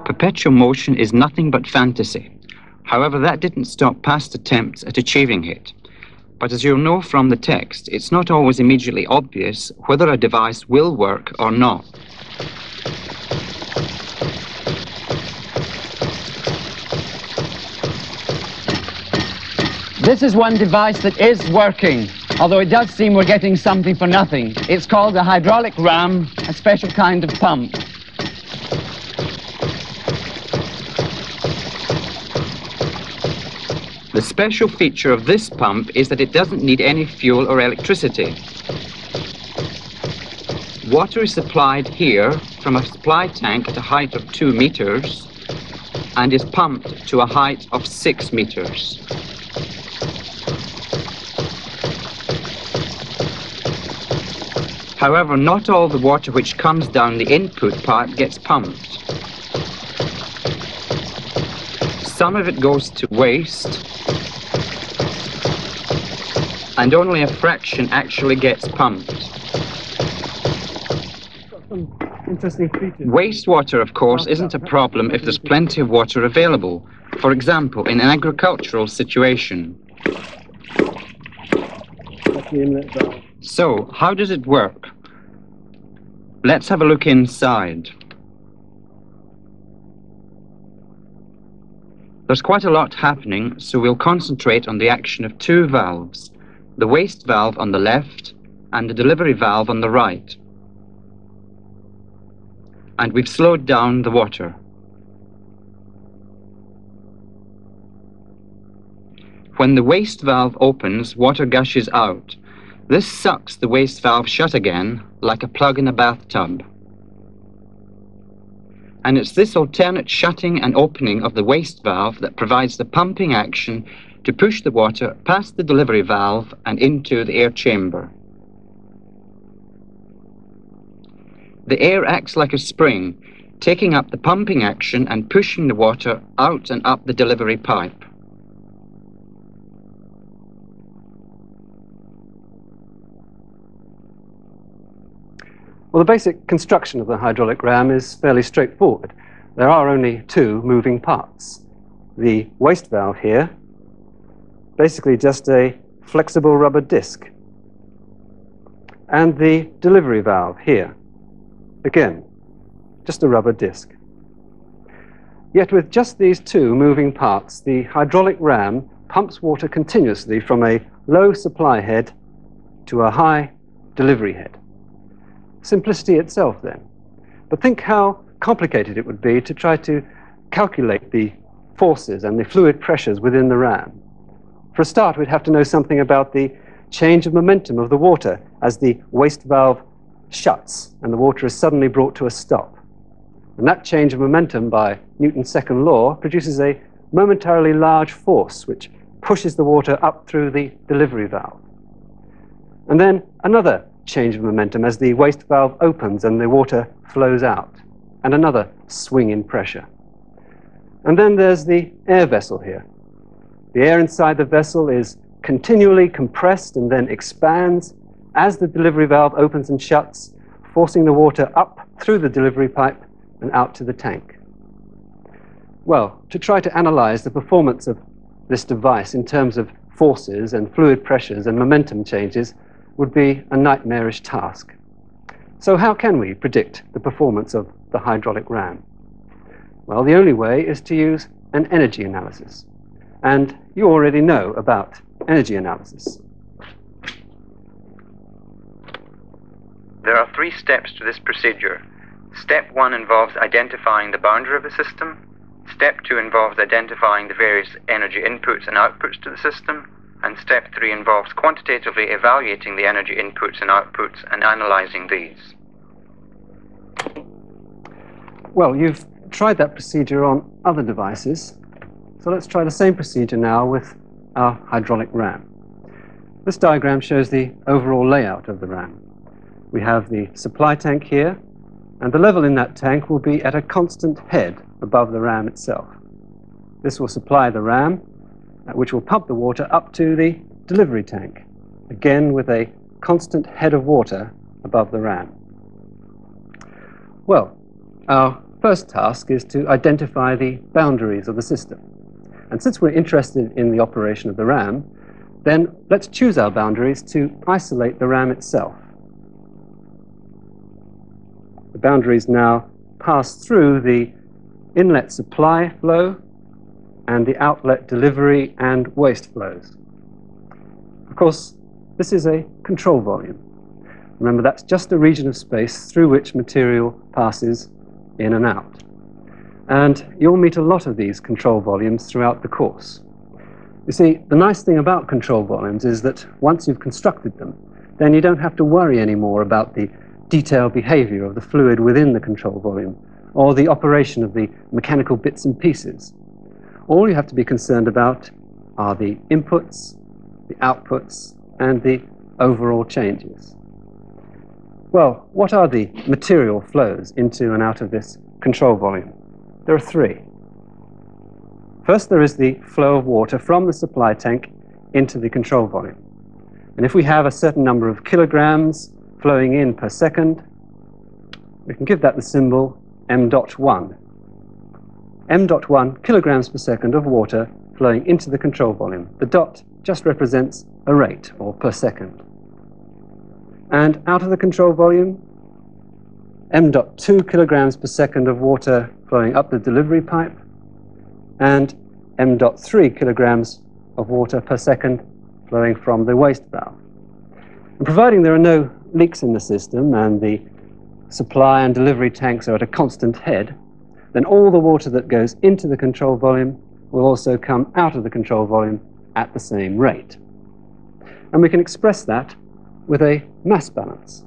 Perpetual motion is nothing but fantasy. However, that didn't stop past attempts at achieving it. But as you'll know from the text, it's not always immediately obvious whether a device will work or not. This is one device that is working, although it does seem we're getting something for nothing. It's called a hydraulic ram, a special kind of pump. The special feature of this pump is that it doesn't need any fuel or electricity. Water is supplied here from a supply tank at a height of 2 meters and is pumped to a height of 6 meters. However, not all the water which comes down the input pipe gets pumped. Some of it goes to waste, and only a fraction actually gets pumped. Interesting features. Wastewater, of course, isn't a problem if there's plenty of water available. For example, in an agricultural situation. So, how does it work? Let's have a look inside. There's quite a lot happening, so we'll concentrate on the action of 2 valves, the waste valve on the left and the delivery valve on the right. And we've slowed down the water. When the waste valve opens, water gushes out. This sucks the waste valve shut again, like a plug in a bathtub. And it's this alternate shutting and opening of the waste valve that provides the pumping action to push the water past the delivery valve and into the air chamber. The air acts like a spring, taking up the pumping action and pushing the water out and up the delivery pipe. Well, the basic construction of the hydraulic ram is fairly straightforward. There are only 2 moving parts. The waste valve here, basically just a flexible rubber disc, and the delivery valve here, again, just a rubber disc. Yet with just these 2 moving parts, the hydraulic ram pumps water continuously from a low supply head to a high delivery head. Simplicity itself, then. But think how complicated it would be to try to calculate the forces and the fluid pressures within the ram. For a start, we'd have to know something about the change of momentum of the water as the waste valve shuts and the water is suddenly brought to a stop. And that change of momentum by Newton's second law produces a momentarily large force which pushes the water up through the delivery valve. And then another change of momentum as the waste valve opens and the water flows out, and another swing in pressure. And then there's the air vessel here. The air inside the vessel is continually compressed and then expands as the delivery valve opens and shuts, forcing the water up through the delivery pipe and out to the tank. Well, to try to analyze the performance of this device in terms of forces and fluid pressures and momentum changes would be a nightmarish task. So how can we predict the performance of the hydraulic ram? Well, the only way is to use an energy analysis. And you already know about energy analysis. There are 3 steps to this procedure. Step 1 involves identifying the boundary of the system. Step 2 involves identifying the various energy inputs and outputs to the system. And step 3 involves quantitatively evaluating the energy inputs and outputs and analyzing these. Well, you've tried that procedure on other devices, so let's try the same procedure now with our hydraulic ram. This diagram shows the overall layout of the ram. We have the supply tank here, and the level in that tank will be at a constant head above the ram itself. This will supply the ram, which will pump the water up to the delivery tank, again with a constant head of water above the ram. Well, our first task is to identify the boundaries of the system. And since we're interested in the operation of the RAM, then let's choose our boundaries to isolate the RAM itself. The boundaries now pass through the inlet supply flow and the outlet delivery and waste flows. Of course, this is a control volume. Remember, that's just a region of space through which material passes in and out. And you'll meet a lot of these control volumes throughout the course. You see, the nice thing about control volumes is that once you've constructed them, then you don't have to worry anymore about the detailed behavior of the fluid within the control volume or the operation of the mechanical bits and pieces. All you have to be concerned about are the inputs, the outputs, and the overall changes. Well, what are the material flows into and out of this control volume? There are three. First, there is the flow of water from the supply tank into the control volume. And if we have a certain number of kilograms flowing in per second, we can give that the symbol m.1. m.1 kilograms per second of water flowing into the control volume. The dot just represents a rate, or per second. And out of the control volume, m.2 kilograms per second of water flowing up the delivery pipe, and m.3 kilograms of water per second flowing from the waste valve. And providing there are no leaks in the system and the supply and delivery tanks are at a constant head, then all the water that goes into the control volume will also come out of the control volume at the same rate. And we can express that with a mass balance.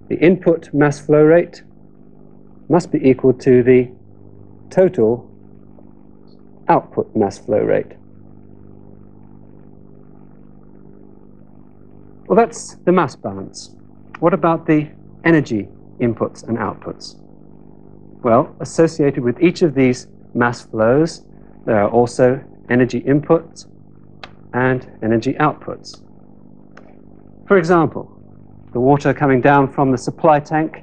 The input mass flow rate must be equal to the total output mass flow rate. Well, that's the mass balance. What about the energy inputs and outputs? Well, associated with each of these mass flows, there are also energy inputs and energy outputs. For example, the water coming down from the supply tank,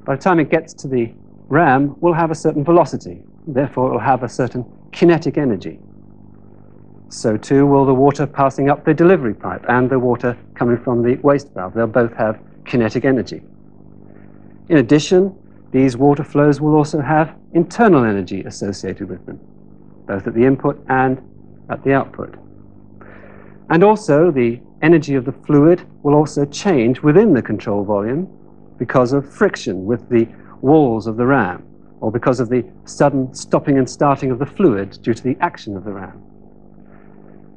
by the time it gets to the RAM, will have a certain velocity. Therefore, it will have a certain kinetic energy. So too will the water passing up the delivery pipe and the water coming from the waste valve. They'll both have kinetic energy. In addition, these water flows will also have internal energy associated with them, both at the input and at the output. And also, the energy of the fluid will also change within the control volume because of friction with the walls of the RAM, or because of the sudden stopping and starting of the fluid due to the action of the RAM.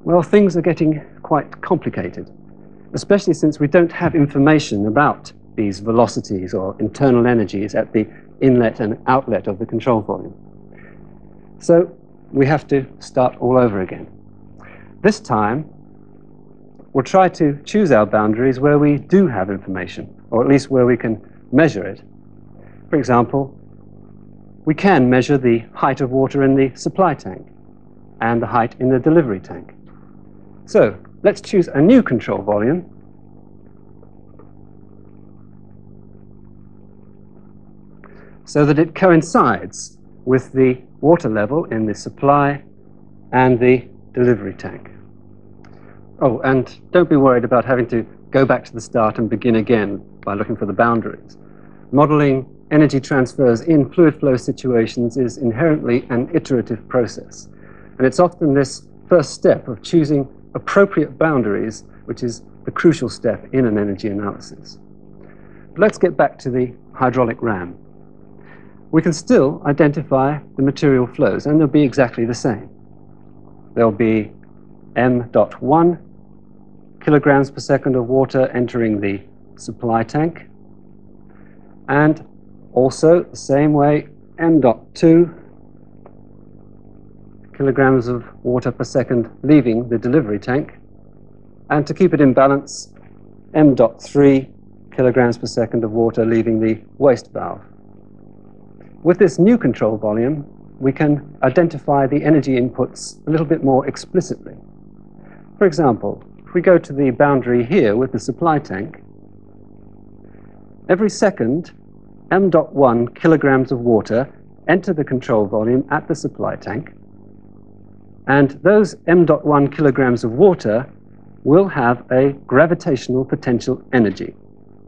Well, things are getting quite complicated, especially since we don't have information about these velocities or internal energies at the inlet and outlet of the control volume. So we have to start all over again. This time, we'll try to choose our boundaries where we do have information, or at least where we can measure it. For example, we can measure the height of water in the supply tank and the height in the delivery tank. So let's choose a new control volume so that it coincides with the water level in the supply and the delivery tank. Oh, and don't be worried about having to go back to the start and begin again by looking for the boundaries. Modeling energy transfers in fluid flow situations is inherently an iterative process. And it's often this first step of choosing appropriate boundaries which is the crucial step in an energy analysis. But let's get back to the hydraulic RAM. We can still identify the material flows, and they'll be exactly the same. There'll be m.1 kilograms per second of water entering the supply tank, and also the same way m.2 kilograms of water per second leaving the delivery tank, and to keep it in balance, m.3 kilograms per second of water leaving the waste valve. With this new control volume, we can identify the energy inputs a little bit more explicitly. For example, if we go to the boundary here with the supply tank, every second, m.1 kilograms of water enter the control volume at the supply tank, and those m.1 kilograms of water will have a gravitational potential energy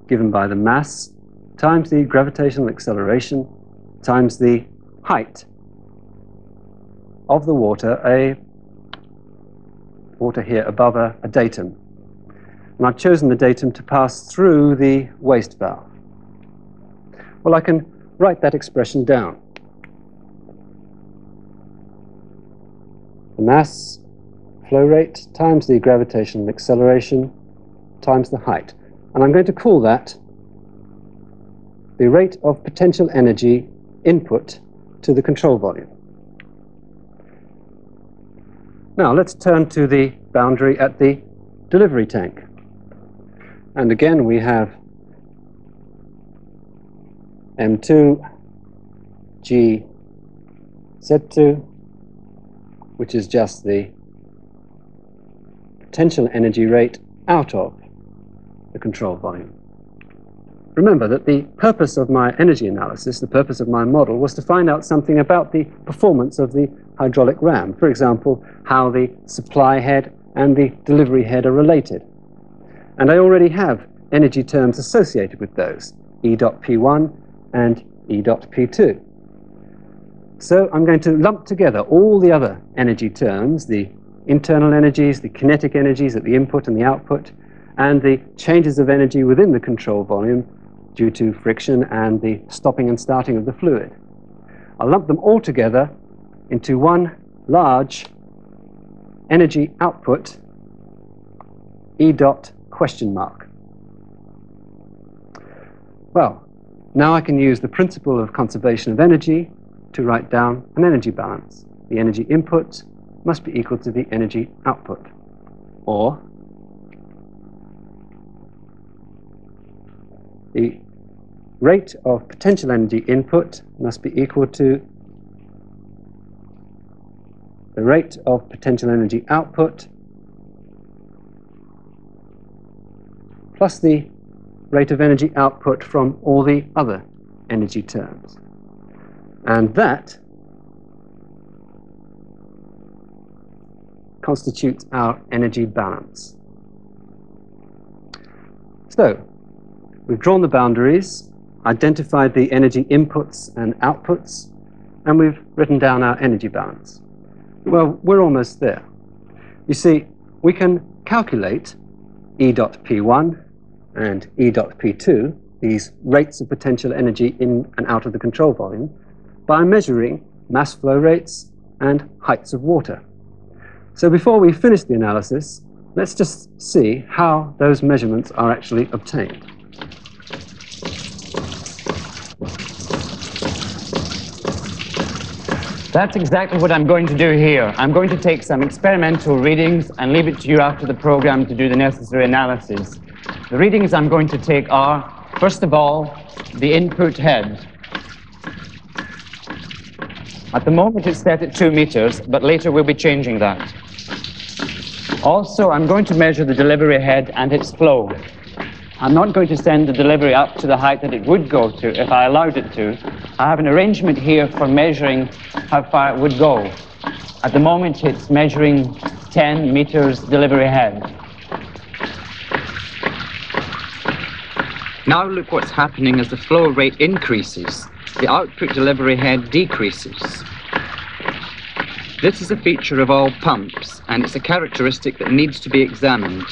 given by the mass times the gravitational acceleration times the height of the water, water here above a datum. And I've chosen the datum to pass through the waste valve. Well, I can write that expression down. The mass flow rate times the gravitational acceleration times the height. And I'm going to call that the rate of potential energy input to the control volume. Now let's turn to the boundary at the delivery tank. And again we have M2 G Z2, which is just the potential energy rate out of the control volume. Remember that the purpose of my energy analysis, the purpose of my model, was to find out something about the performance of the hydraulic ram. For example, how the supply head and the delivery head are related. And I already have energy terms associated with those, E.P1 and E.P2. So I'm going to lump together all the other energy terms, the internal energies, the kinetic energies at the input and the output, and the changes of energy within the control volume due to friction and the stopping and starting of the fluid. I'll lump them all together into one large energy output, E dot question mark. Well, now I can use the principle of conservation of energy to write down an energy balance. The energy input must be equal to the energy output, or the rate of potential energy input must be equal to the rate of potential energy output plus the rate of energy output from all the other energy terms. And that constitutes our energy balance. So, we've drawn the boundaries, identified the energy inputs and outputs, and we've written down our energy balance. Well, we're almost there. You see, we can calculate E.P1 and E.P2, these rates of potential energy in and out of the control volume, by measuring mass flow rates and heights of water. So before we finish the analysis, let's just see how those measurements are actually obtained. That's exactly what I'm going to do here. I'm going to take some experimental readings and leave it to you after the program to do the necessary analysis. The readings I'm going to take are, first of all, the input head. At the moment it's set at 2 meters, but later we'll be changing that. Also, I'm going to measure the delivery head and its flow. I'm not going to send the delivery up to the height that it would go to if I allowed it to. I have an arrangement here for measuring how far it would go. At the moment it's measuring 10 meters delivery head. Now look what's happening as the flow rate increases. The output delivery head decreases. This is a feature of all pumps, and it's a characteristic that needs to be examined.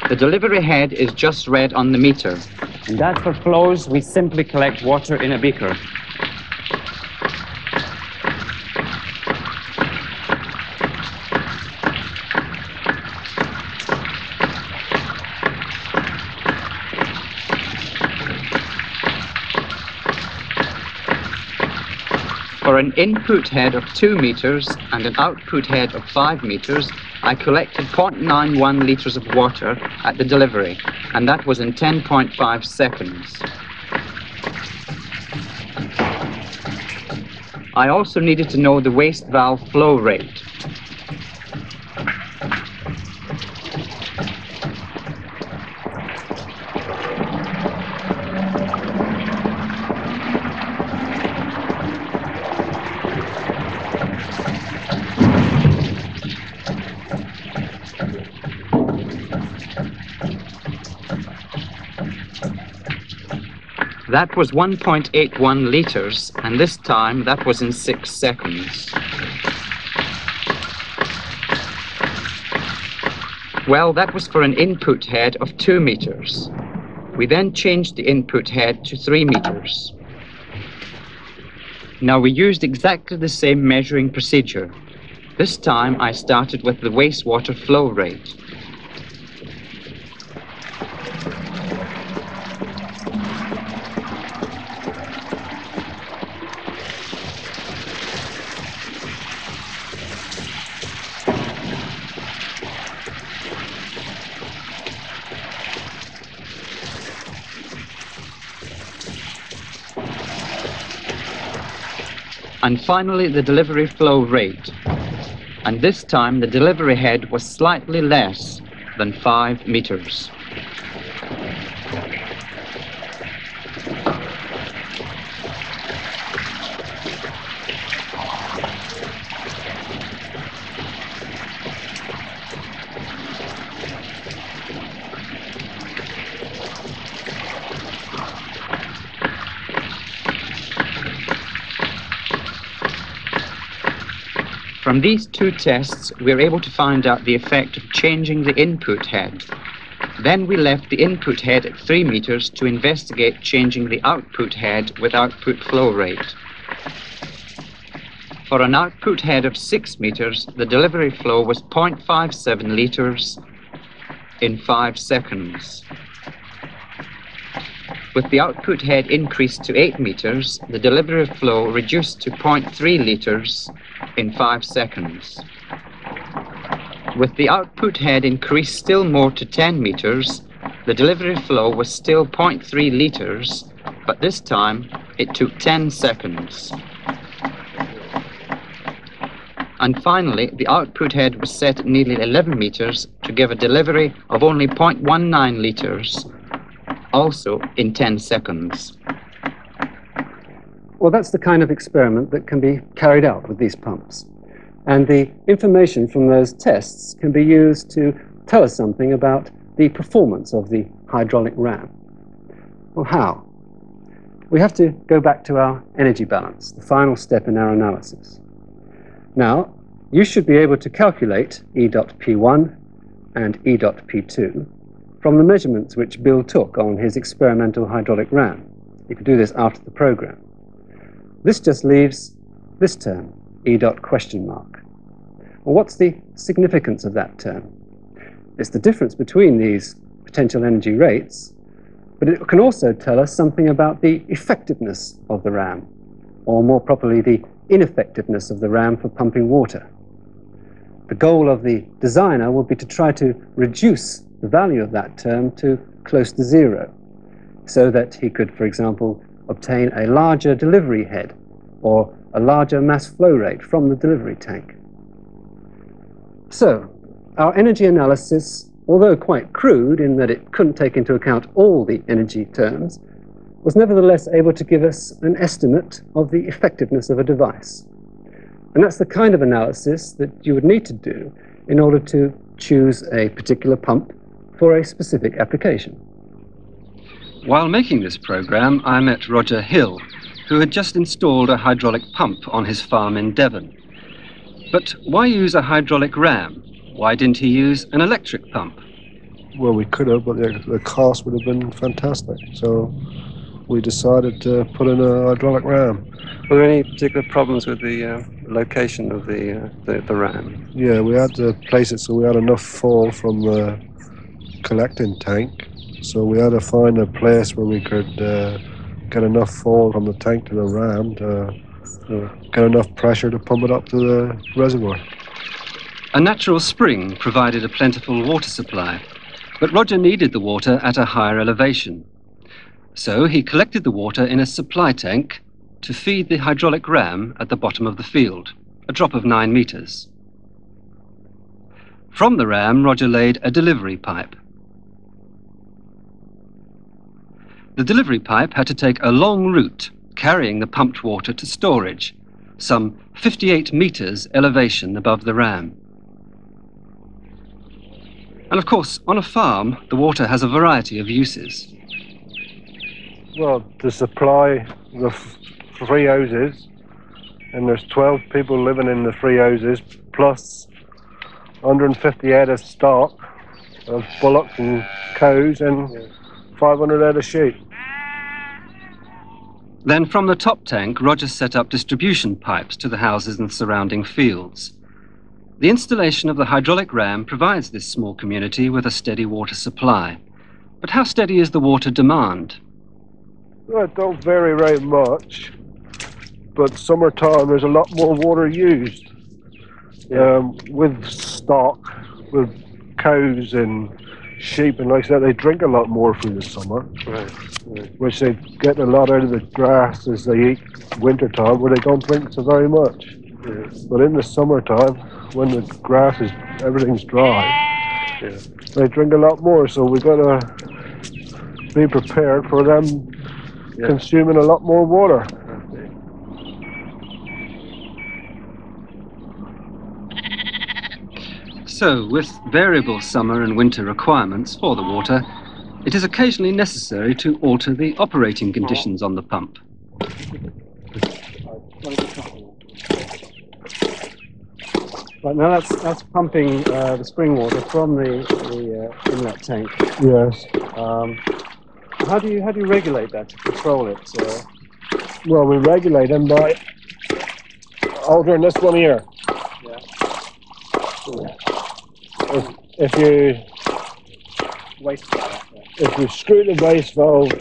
The delivery head is just read on the meter. And as for flows, we simply collect water in a beaker. For an input head of 2 meters and an output head of 5 meters, I collected 0.91 litres of water at the delivery, and that was in 10.5 seconds. I also needed to know the waste valve flow rate. That was 1.81 litres, and this time that was in 6 seconds. Well, that was for an input head of 2 metres. We then changed the input head to 3 metres. Now we used exactly the same measuring procedure. This time I started with the wastewater flow rate. And finally the delivery flow rate. And this time the delivery head was slightly less than 5 metres. From these two tests, we were able to find out the effect of changing the input head. Then we left the input head at 3 metres to investigate changing the output head with output flow rate. For an output head of 6 metres, the delivery flow was 0.57 litres in 5 seconds. With the output head increased to 8 metres, the delivery flow reduced to 0.3 litres in 5 seconds. With the output head increased still more to 10 metres, the delivery flow was still 0.3 litres, but this time it took 10 seconds. And finally, the output head was set at nearly 11 metres to give a delivery of only 0.19 litres, also in 10 seconds. Well, that's the kind of experiment that can be carried out with these pumps. And the information from those tests can be used to tell us something about the performance of the hydraulic ram. Well, how? We have to go back to our energy balance, the final step in our analysis. Now, you should be able to calculate E.P1 and E.P2 from the measurements which Bill took on his experimental hydraulic ram. You can do this after the program. This just leaves this term, E.question mark. Well, what's the significance of that term? It's the difference between these potential energy rates, but it can also tell us something about the effectiveness of the ram, or more properly, the ineffectiveness of the ram for pumping water. The goal of the designer will be to try to reduce the value of that term to close to zero, so that he could, for example, obtain a larger delivery head or a larger mass flow rate from the delivery tank. So, our energy analysis, although quite crude in that it couldn't take into account all the energy terms, was nevertheless able to give us an estimate of the effectiveness of a device. And that's the kind of analysis that you would need to do in order to choose a particular pump for a specific application. While making this program, I met Roger Hill, who had just installed a hydraulic pump on his farm in Devon. But why use a hydraulic ram? Why didn't he use an electric pump? Well, we could have, but the cost would have been fantastic. So we decided to put in a hydraulic ram. Were there any particular problems with the location of the ram? Yeah, we had to place it so we had enough fall from the collecting tank. So we had to find a place where we could get enough fall from the tank to the ram to get enough pressure to pump it up to the reservoir. A natural spring provided a plentiful water supply, but Roger needed the water at a higher elevation. So he collected the water in a supply tank to feed the hydraulic ram at the bottom of the field, a drop of 9 meters. From the ram, Roger laid a delivery pipe. The delivery pipe had to take a long route, carrying the pumped water to storage, some 58 meters elevation above the ram. And of course, on a farm, the water has a variety of uses. Well, to supply the three houses, and there's 12 people living in the three houses, plus 150 head of stock of bullocks and cows and 500 head of sheep. Then from the top tank, Roger set up distribution pipes to the houses and surrounding fields. The installation of the hydraulic ram provides this small community with a steady water supply. But how steady is the water demand? Well, it don't vary very much, but summertime there's a lot more water used. With stock, with cows and sheep and like that, they drink a lot more through the summer, which they get a lot out of the grass as they eat wintertime, where they don't drink so very much. But in the summertime, when the grass is, everything's dry, they drink a lot more, so we've got to be prepared for them consuming a lot more water. So, with variable summer and winter requirements for the water, it is occasionally necessary to alter the operating conditions on the pump. Right, now that's pumping the spring water from the inlet tank. Yes. How do you regulate that to control it? Well, we regulate them by altering this one here. If you screw the waste valve,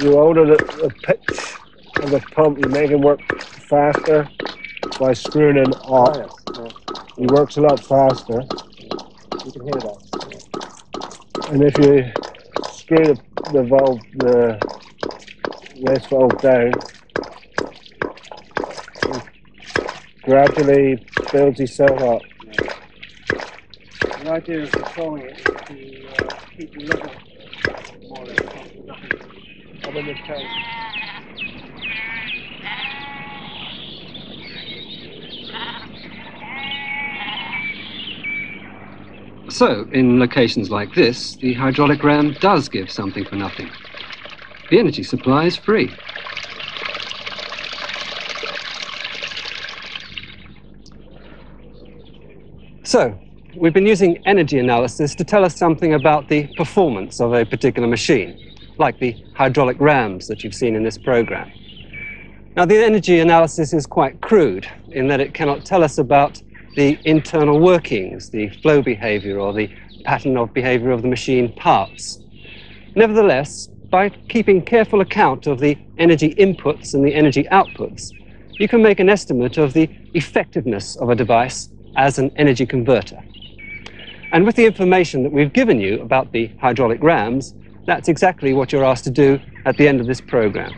you alter the pitch of the pump, you make it work faster by screwing it up. It works a lot faster. You can hear that. And if you screw the valve, the waste valve down, it gradually builds itself up. The idea of controlling it is to keep the level more or less up in the tank. So, in locations like this, the hydraulic ram does give something for nothing. The energy supply is free. So, we've been using energy analysis to tell us something about the performance of a particular machine, like the hydraulic rams that you've seen in this program. Now, the energy analysis is quite crude in that it cannot tell us about the internal workings, the flow behavior, or the pattern of behavior of the machine parts. Nevertheless, by keeping careful account of the energy inputs and the energy outputs, you can make an estimate of the effectiveness of a device as an energy converter. And with the information that we've given you about the hydraulic rams, that's exactly what you're asked to do at the end of this program.